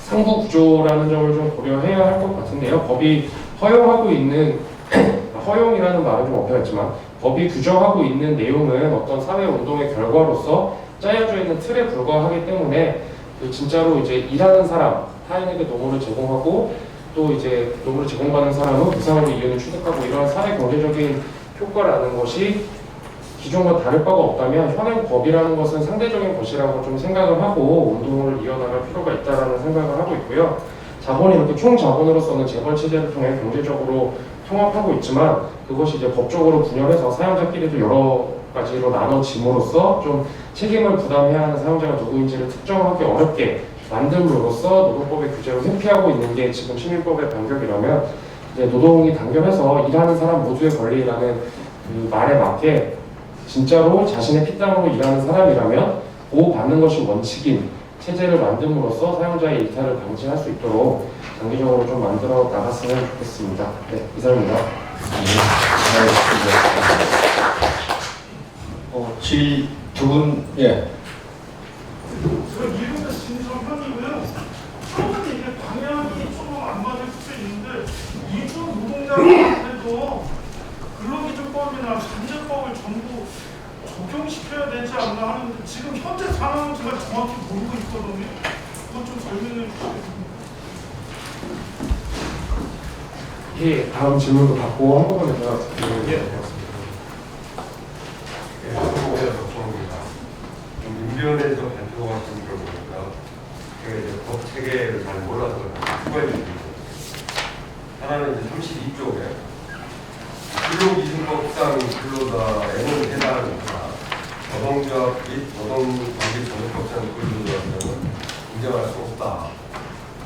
상부 구조라는 점을 좀 고려해야 할 것 같은데요. 법이 허용하고 있는 허용이라는 말은 좀 어폐했지만 법이 규정하고 있는 내용은 어떤 사회 운동의 결과로서 짜여져 있는 틀에 불과하기 때문에 진짜로 이제 일하는 사람 타인에게 노무를 제공하고 또 이제 노무를 제공받는 사람은 무상으로 이윤을 취득하고 이런 사회 경제적인 효과라는 것이 기존과 다를 바가 없다면 현행 법이라는 것은 상대적인 것이라고 좀 생각을 하고 운동을 이어나갈 필요가 있다라는 생각을 하고 있고요. 자본이 이렇게 총자본으로서는 재벌 체제를 통해 경제적으로 통합하고 있지만 그것이 이제 법적으로 분열해서 사용자끼리도 여러 가지로 나눠짐으로써 좀 책임을 부담해야 하는 사용자가 누구인지를 특정하기 어렵게 만듦으로써 노동법의 규제를 회피하고 있는 게 지금 시민법의 반격이라면 이제 노동이 단결해서 일하는 사람 모두의 권리라는 그 말에 맞게 진짜로 자신의 피땀으로 일하는 사람이라면 보호받는 것이 원칙인 체제를 만듦으로써 사용자의 일탈을 방지할 수 있도록 장기적으로 좀 만들어 나갔으면 좋겠습니다. 네, 이상입니다. 지휘 두 분, 예. 저 이분은 진정현이고요. 처음에 이게 방향이 조금 안 맞을 수도 있는데 이분 노동자한테도 근로기준법이나 관제법을 전부 적용시켜야 되지 않나 하는데 지금 현재 상황은 제가 정확히 모르고 있거든요. 그것 좀 설명해 주시겠습니까? 예, 다음 질문도 받고 한꺼번에 제가 드리는 게 되었습니다. 예, 한국의 덕종입니다. 민변에서 발표가 같은 걸 보니까 제가 이제 법 체계를 잘 몰라서 후보에 드립니다. 하나는 이제 32쪽에 근로기준법상 근로자에는 해당하니까 노동조합 및 노동관계정법상 근로자는 인정할 수 없다.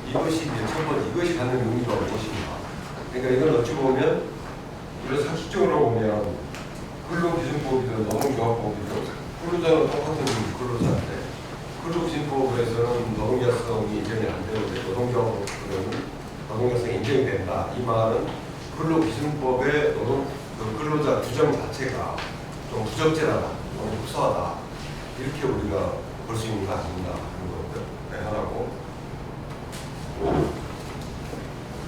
이것이 이제 첫 번째, 이것이 갖는 의미가 무엇인가. 그러니까 이건 어찌 보면 우리가 상식적으로 보면 근로기준법이든 노동조합법이든 근로자는 똑같은 근로자인데 근로기준법에서는 노동자성이 인정이 안 되는데 노동조합법은 노동자성이 인정이 된다. 이 말은 근로기준법의 근로자 규정 자체가 좀 부적절하다, 너무 후소하다 이렇게 우리가 볼 수 있는 거 아닌가 하는 것들 하나고,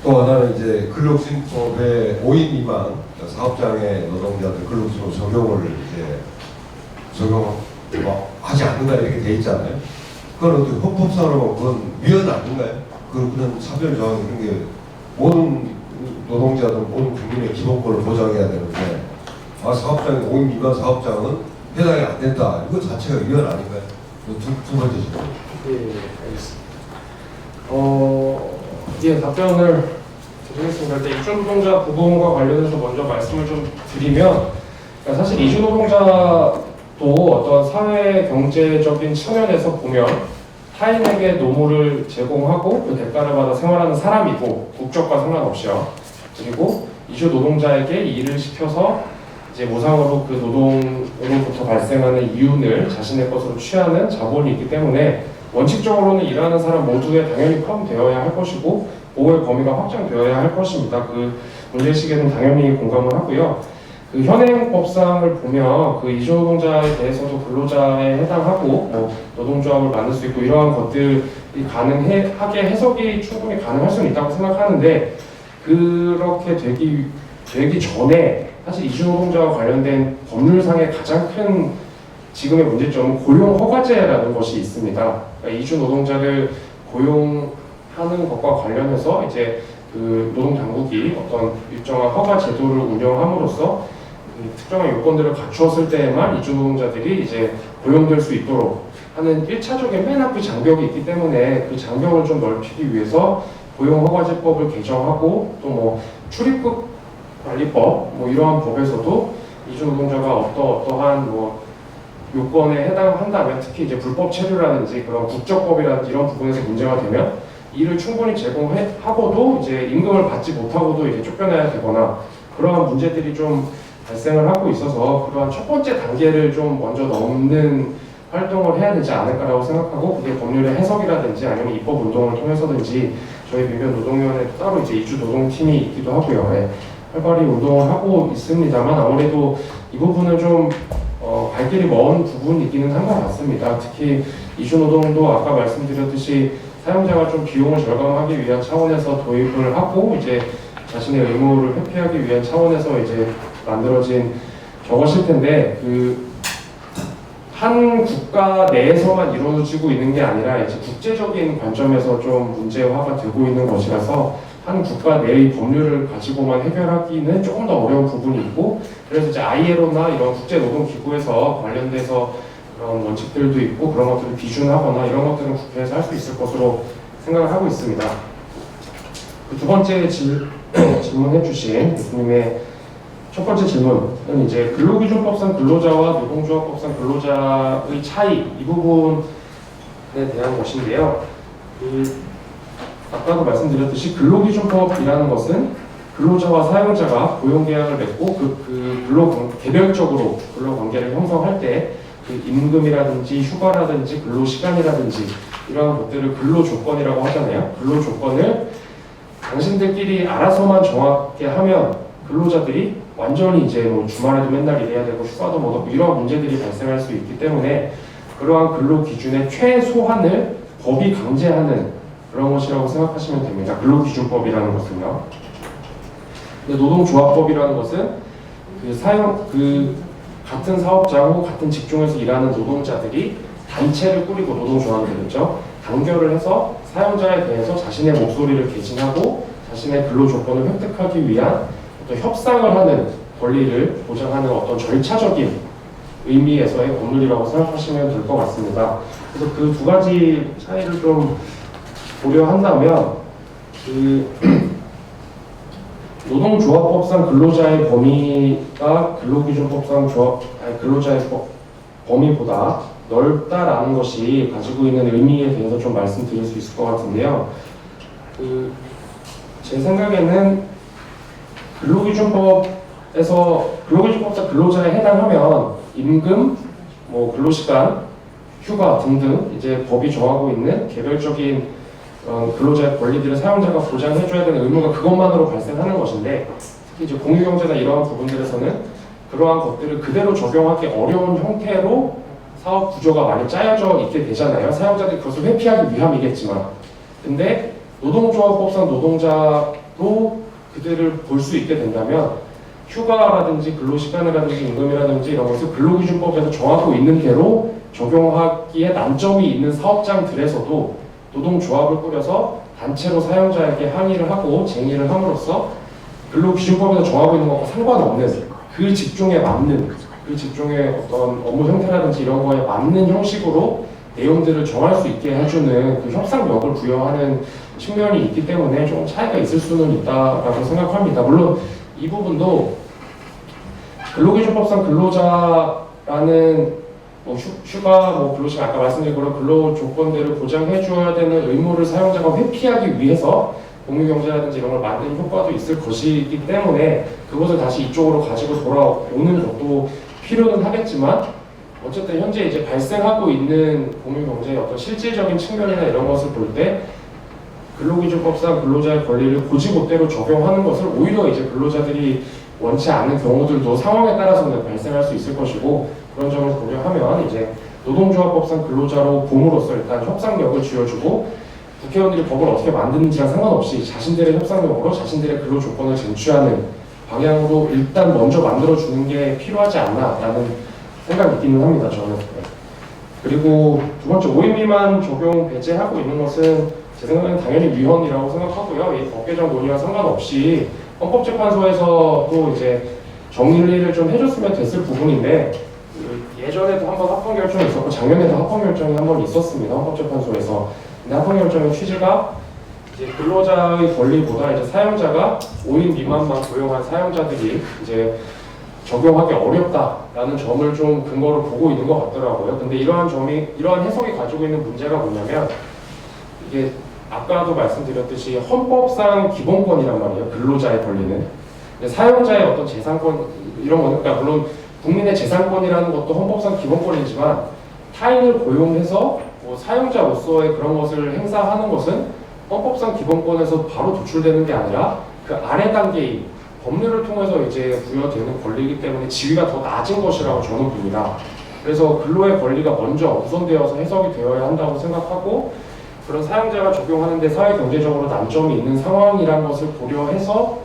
또 하나는 이제 근로기준법의 5인 미만 사업장의 노동자들 근로기준법 적용을 이제 적용하지 않는다 이렇게 돼 있잖아요. 그건 어떻게 헌법상으로 그건 위헌 아닌가요? 그런 차별 조항 이런 게 모든 노동자든 모든 국민의 기본권을 보장해야 되는데 사업장의 5인 미만 사업장은 해당이 안 된다. 이거 자체가 위헌 아닌가요? 두 번째 질문. 예, 알겠습니다. 예, 답변을 드리겠습니다. 일단 이주노동자 부분과 관련해서 먼저 말씀을 좀 드리면, 그러니까 사실 이주노동자도 어떤 사회 경제적인 측면에서 보면 타인에게 노무를 제공하고 그 대가를 받아 생활하는 사람이고 국적과 상관없이요. 그리고 이주 노동자에게 일을 시켜서 이제 모상으로 그 노동으로부터 발생하는 이윤을 자신의 것으로 취하는 자본이 있기 때문에 원칙적으로는 일하는 사람 모두에 당연히 포함되어야 할 것이고 보호의 범위가 확장되어야 할 것입니다. 그 문제의식에는 당연히 공감을 하고요. 그 현행법상을 보면 그 이주 노동자에 대해서도 근로자에 해당하고 뭐 노동조합을 만들 수 있고 이러한 것들이 가능하게 해석이 충분히 가능할 수는 있다고 생각하는데, 그렇게 되기 전에 사실 이주 노동자와 관련된 법률상의 가장 큰 지금의 문제점은 고용 허가제라는 것이 있습니다. 그러니까 이주 노동자를 고용하는 것과 관련해서 이제 그 노동당국이 어떤 일정한 허가 제도를 운영함으로써 특정한 요건들을 갖추었을 때에만 이주 노동자들이 이제 고용될 수 있도록 하는 1차적인 맨 앞의 장벽이 있기 때문에 그 장벽을 좀 넓히기 위해서 고용허가제법을 개정하고 또 뭐 출입국 관리법 뭐 이러한 법에서도 이주 노동자가 어떠한 뭐 요건에 해당한다면 특히 이제 불법 체류라든지 그런 국적법이라든지 이런 부분에서 문제가 되면 일을 충분히 제공하고도 이제 임금을 받지 못하고도 이제 쫓겨나야 되거나 그러한 문제들이 좀 발생을 하고 있어서 그러한 첫 번째 단계를 좀 먼저 넘는 활동을 해야 되지 않을까라고 생각하고, 그게 법률의 해석이라든지 아니면 입법 운동을 통해서든지 저희 민변 노동위원회 따로 이제 이주 노동팀이 있기도 하고요. 네, 활발히 운동을 하고 있습니다만 아무래도 이 부분은 좀 갈 길이 먼 부분이기는 한 것 같습니다. 특히 이주 노동도 아까 말씀드렸듯이 사용자가 좀 비용을 절감하기 위한 차원에서 도입을 하고 이제 자신의 의무를 회피하기 위한 차원에서 이제 만들어진 저것일 텐데, 그 한 국가 내에서만 이루어지고 있는 게 아니라 이제 국제적인 관점에서 좀 문제화가 되고 있는 것이라서 한 국가 내의 법률을 가지고만 해결하기는 조금 더 어려운 부분이 있고, 그래서 이제 ILO나 이런 국제노동기구에서 관련돼서 그런 원칙들도 있고 그런 것들을 비준하거나 이런 것들은 국회에서 할 수 있을 것으로 생각을 하고 있습니다. 그 두 번째 질문해 주신 교수님의 첫 번째 질문은 이제 근로기준법상 근로자와 노동조합법상 근로자의 차이, 이 부분에 대한 것인데요. 아까도 말씀드렸듯이 근로기준법이라는 것은 근로자와 사용자가 고용계약을 맺고 개별적으로 근로관계를 형성할 때 그 임금이라든지 휴가라든지 근로시간이라든지 이러한 것들을 근로조건이라고 하잖아요. 근로조건을 당신들끼리 알아서만 정하게 하면 근로자들이 완전히 이제 뭐 주말에도 맨날 일해야 되고 휴가도 못 얻고 이러한 문제들이 발생할 수 있기 때문에 그러한 근로기준의 최소한을 법이 강제하는 그런 것이라고 생각하시면 됩니다. 근로기준법이라는 것은요. 근데 노동조합법이라는 것은 그 같은 사업자고 같은 직종에서 일하는 노동자들이 단체를 꾸리고 노동조합을 되겠죠. 단결을 해서 사용자에 대해서 자신의 목소리를 개진하고 자신의 근로 조건을 획득하기 위한 어떤 협상을 하는 권리를 보장하는 어떤 절차적인 의미에서의 법률이라고 생각하시면 될 것 같습니다. 그래서 그 두 가지 차이를 좀 고려한다면 노동조합법상 근로자의 범위가 근로기준법상 근로자의 범위보다 넓다라는 것이 가지고 있는 의미에 대해서 좀 말씀드릴 수 있을 것 같은데요. 제 생각에는 근로기준법상 근로자에 해당하면 임금, 근로시간, 휴가 등등 이제 법이 정하고 있는 개별적인 근로자의 권리들을 사용자가 보장해줘야 되는 의무가 그것만으로 발생하는 것인데, 특히 이제 공유경제나 이러한 부분들에서는 그러한 것들을 그대로 적용하기 어려운 형태로 사업 구조가 많이 짜여져 있게 되잖아요. 사용자들이 그것을 회피하기 위함이겠지만, 근데 노동조합법상 노동자로 그들을 볼 수 있게 된다면 휴가라든지 근로시간이라든지 임금이라든지 이런 것을 근로기준법에서 정하고 있는 대로 적용하기에 난점이 있는 사업장들에서도 노동조합을 꾸려서 단체로 사용자에게 항의를 하고 쟁의를 함으로써 근로기준법에서 정하고 있는 것과 상관없는 그 직종에 맞는 그 직종의 어떤 업무 형태라든지 이런 거에 맞는 형식으로 내용들을 정할 수 있게 해주는 그 협상력을 부여하는 측면이 있기 때문에 좀 차이가 있을 수는 있다라고 생각합니다. 물론 이 부분도 근로기준법상 근로자라는 휴가, 근로시간 아까 말씀드린 그런 근로 조건들을 보장해 줘야 되는 의무를 사용자가 회피하기 위해서 공유경제라든지 이런 걸 만드는 효과도 있을 것이기 때문에 그것을 다시 이쪽으로 가지고 돌아오는 것도 필요는 하겠지만, 어쨌든 현재 이제 발생하고 있는 공유경제의 어떤 실질적인 측면이나 이런 것을 볼 때 근로기준법상 근로자의 권리를 곧이곧대로 적용하는 것을 오히려 이제 근로자들이 원치 않는 경우들도 상황에 따라서는 발생할 수 있을 것이고, 그런 점을 고려하면 이제 노동조합법상 근로자로 봄으로써 일단 협상력을 쥐어주고 국회의원들이 법을 어떻게 만드는지랑 상관없이 자신들의 협상력으로 자신들의 근로 조건을 쟁취하는 방향으로 일단 먼저 만들어주는 게 필요하지 않나라는 생각이 있기는 합니다, 저는. 그리고 두 번째, 5인 미만 적용 배제하고 있는 것은 제 생각에는 당연히 위헌이라고 생각하고요. 이 법 개정 논의와 상관없이 헌법재판소에서도 이제 정리를 좀 해줬으면 됐을 부분인데, 예전에도 한번 합헌 결정이 있었고 작년에도 합헌 결정이 한 번 있었습니다, 헌법재판소에서. 근데 합헌 결정의 취지가 이제 근로자의 권리보다 이제 사용자가 5인 미만만 고용한 사용자들이 이제 적용하기 어렵다라는 점을 좀 근거로 보고 있는 것 같더라고요. 근데 이러한 해석이 가지고 있는 문제가 뭐냐면, 이게 아까도 말씀드렸듯이 헌법상 기본권이란 말이에요, 근로자의 권리는. 근데 사용자의 어떤 재산권 이런 거는, 그러니까 물론 국민의 재산권이라는 것도 헌법상 기본권이지만 타인을 고용해서 사용자로서의 그런 것을 행사하는 것은 헌법상 기본권에서 바로 도출되는 게 아니라 그 아래 단계인 법률을 통해서 이제 부여되는 권리이기 때문에 지위가 더 낮은 것이라고 저는 봅니다. 그래서 근로의 권리가 먼저 우선되어서 해석이 되어야 한다고 생각하고, 그런 사용자가 적용하는데 사회 경제적으로 난점이 있는 상황이라는 것을 고려해서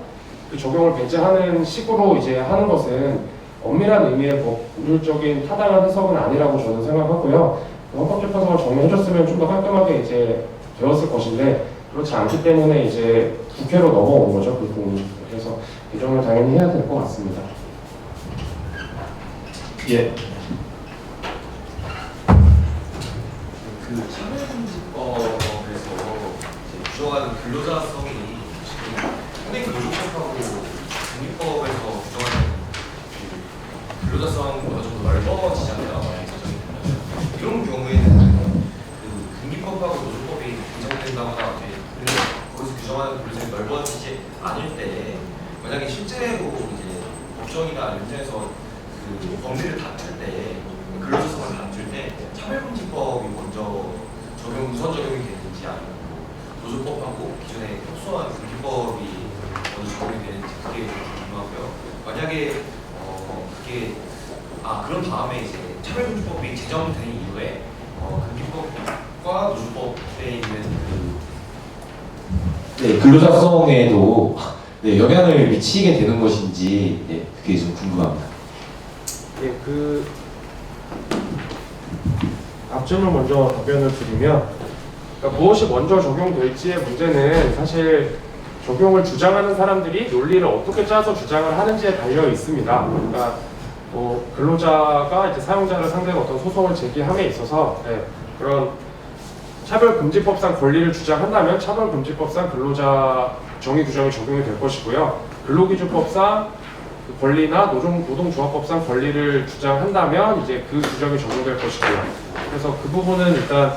그 적용을 배제하는 식으로 이제 하는 것은 엄밀한 의미의 법률적인 타당한 해석은 아니라고 저는 생각하고요. 헌법재판소가 정리해줬으면 좀 더 깔끔하게 이제 되었을 것인데, 그렇지 않기 때문에 이제 국회로 넘어온 거죠, 그 부분이. 그래서 개정을 당연히 해야 될 것 같습니다. 예. 그 차별금지법에서 규정하는 근로자성이 지금 현행 근로조건하고 국민법에서 규정하는 그 근로자성보다 좀 더 넓어지잖아요. 만약에 개정이 되면. 이런 경우에는 그 국민법하고 노조법이 개정된다거나 거기서 규정하는 근로자성이 넓어지지 않을 때, 만약에 실제로 이제 법정이나 현장에서 그 법리를 다툴 때, 근로자성을 다툴 때 차별금지법이 먼저 우선 적용이 되는지, 아니면 노조법하고 기존에 협소한 금기법이 먼저 적용이 되는지, 그게 궁금하고요. 만약에 그게 그런 다음에 이제 차별금지법이 제정된 이후에 금기법과 노조법에 있는 네, 근로자성에도 네, 영향을 미치게 되는 것인지 네, 그게 좀 궁금합니다. 예, 그 앞질문 먼저 답변을 드리면, 그러니까 무엇이 먼저 적용될지의 문제는 사실 적용을 주장하는 사람들이 논리를 어떻게 짜서 주장을 하는지에 달려 있습니다. 그러니까 뭐 근로자가 이제 사용자를 상대로 어떤 소송을 제기함에 있어서 그런 차별금지법상 권리를 주장한다면 차별금지법상 근로자 정의 규정이 적용이 될 것이고요. 근로기준법상 그 권리나 노동조합법상 권리를 주장한다면 이제 그 규정이 적용될 것이고요. 그래서 그 부분은 일단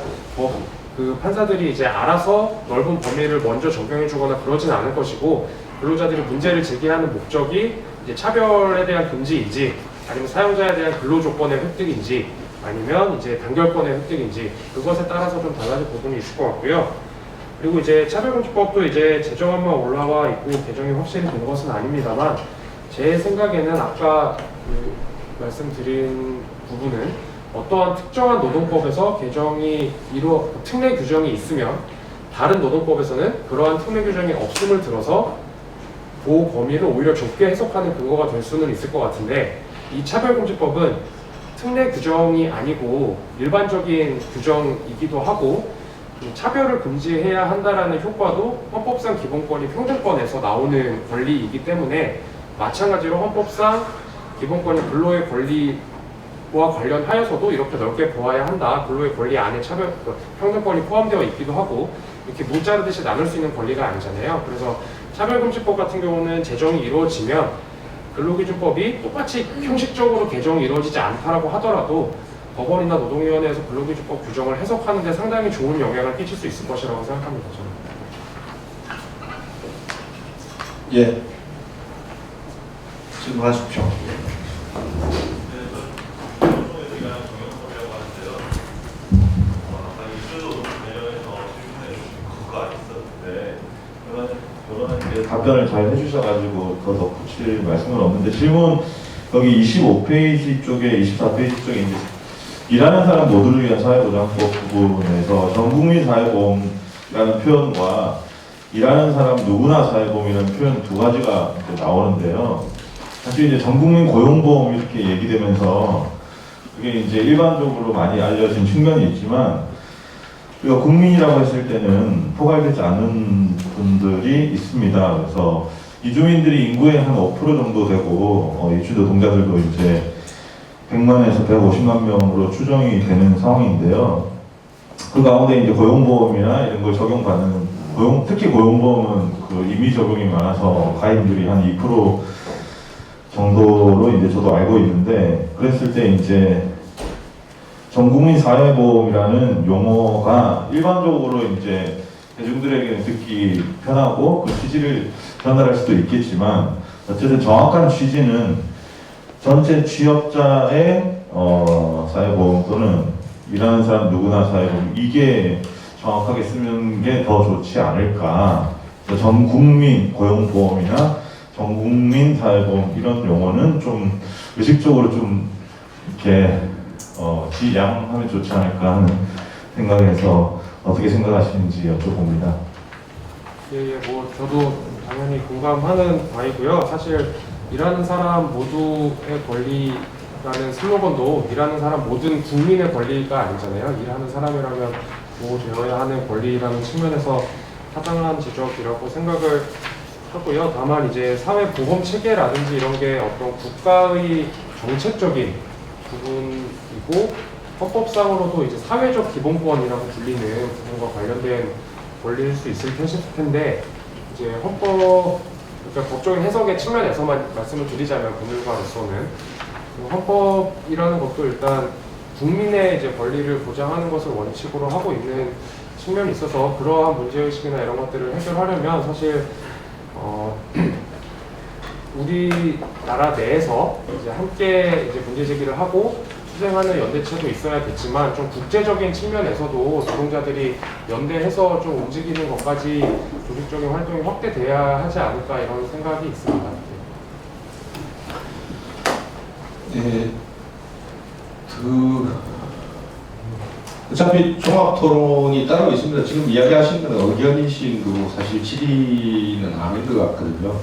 그 판사들이 이제 알아서 넓은 범위를 먼저 적용해주거나 그러진 않을 것이고, 근로자들이 문제를 제기하는 목적이 이제 차별에 대한 금지인지 아니면 사용자에 대한 근로조건의 획득인지 아니면 이제 단결권의 획득인지 그것에 따라서 좀 달라질 부분이 있을 것 같고요. 그리고 이제 차별금지법도 이제 제정안만 올라와 있고 개정이 확실히 된 것은 아닙니다만, 제 생각에는 아까 그 말씀드린 부분은 어떠한 특정한 노동법에서 개정이 특례 규정이 있으면 다른 노동법에서는 그러한 특례 규정이 없음을 들어서 보호 범위를 오히려 좁게 해석하는 근거가 될 수는 있을 것 같은데, 이 차별금지법은 특례 규정이 아니고 일반적인 규정이기도 하고 차별을 금지해야 한다라는 효과도 헌법상 기본권이 평등권에서 나오는 권리이기 때문에 마찬가지로 헌법상 기본권이 근로의 권리와 관련하여서도 이렇게 넓게 보아야 한다. 근로의 권리 안에 평등권이 포함되어 있기도 하고 이렇게 무자르듯이 나눌 수 있는 권리가 아니잖아요. 그래서 차별금지법 같은 경우는 제정이 이루어지면 근로기준법이 똑같이 형식적으로 개정이 이루어지지 않다라고 하더라도 법원이나 노동위원회에서 근로기준법 규정을 해석하는 데 상당히 좋은 영향을 끼칠 수 있을 것이라고 생각합니다. 저는. 예. 질문하십시오. 답변을 잘 해주셔가지고 더 덧붙일 말씀은 없는데, 질문 여기 25페이지 쪽에 24페이지 쪽에 이제 일하는 사람 모두를 위한 사회보장법 부분에서 전국민 사회보험이라는 표현과 일하는 사람 누구나 사회보험이라는 표현 두 가지가 이제 나오는데요. 사실 이제 전국민 고용보험 이렇게 얘기되면서 그게 이제 일반적으로 많이 알려진 측면이 있지만, 우리가 국민이라고 했을 때는 포괄되지 않은 분들이 있습니다. 그래서 이주민들이 인구의 한 5% 정도 되고 이주 노동자들도 이제 100만에서 150만 명으로 추정이 되는 상황인데요. 그 가운데 이제 고용보험이나 이런 걸 적용받는 특히 고용보험은 그 임의 적용이 많아서 가입률이 한 2% 정도로 이제 저도 알고 있는데, 그랬을 때 이제 전국민 사회보험이라는 용어가 일반적으로 이제 대중들에게는 듣기 편하고 그 취지를 전달할 수도 있겠지만, 어쨌든 정확한 취지는 전체 취업자의 사회보험 또는 일하는 사람 누구나 사회보험, 이게 정확하게 쓰는 게 더 좋지 않을까. 전국민 고용보험이나 전국민 사회보험 이런 용어는 좀 의식적으로 좀 이렇게 지양하면 좋지 않을까 하는 생각에서 어떻게 생각하시는지 여쭤봅니다. 예, 뭐 저도 당연히 공감하는 바이고요. 사실 일하는 사람 모두의 권리라는 슬로건도 일하는 사람 모든 국민의 권리가 아니잖아요. 일하는 사람이라면 보호되어야 하는 권리라는 측면에서 타당한 지적이라고 생각을 하고요. 다만 이제 사회보험 체계라든지 이런 게 어떤 국가의 정책적인 부분이고 헌법상으로도 이제 사회적 기본권이라고 불리는 부분과 관련된 권리일 수 있을 텐데, 이제 그러니까 법적인 해석의 측면에서만 말씀을 드리자면 법률가로서는 헌법이라는 것도 일단 국민의 이제 권리를 보장하는 것을 원칙으로 하고 있는 측면이 있어서 그러한 문제의식이나 이런 것들을 해결하려면 사실 우리나라 내에서 이제 함께 이제 문제 제기를 하고 투쟁하는 연대체도 있어야겠지만, 좀 국제적인 측면에서도 노동자들이 연대해서 좀 움직이는 것까지 조직적인 활동이 확대돼야 하지 않을까 이런 생각이 있습니다. 네, 어차피 종합 토론이 따로 있습니다. 지금 이야기하신 건 의견이신 거고 사실 질의는 아닌 것 같거든요.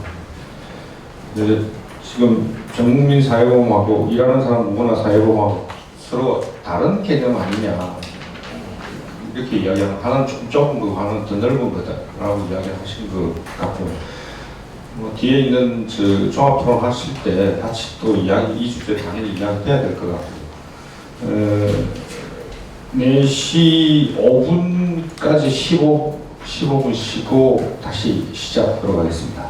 근데 지금 전국민 사회보험하고 일하는 사람 누구나 사회보험하고 서로 다른 개념 아니냐 이렇게 이야기하는 하나는 좀 좁은 거고 하나는 더 넓은 거다라고 이야기하신 것 같고 뭐 뒤에 있는 저 종합 토론 하실 때 같이 또 이야기 이 주제 당연히 이야기해야 될 것 같고 4시 5분까지 15분 쉬고 다시 시작하도록 하겠습니다.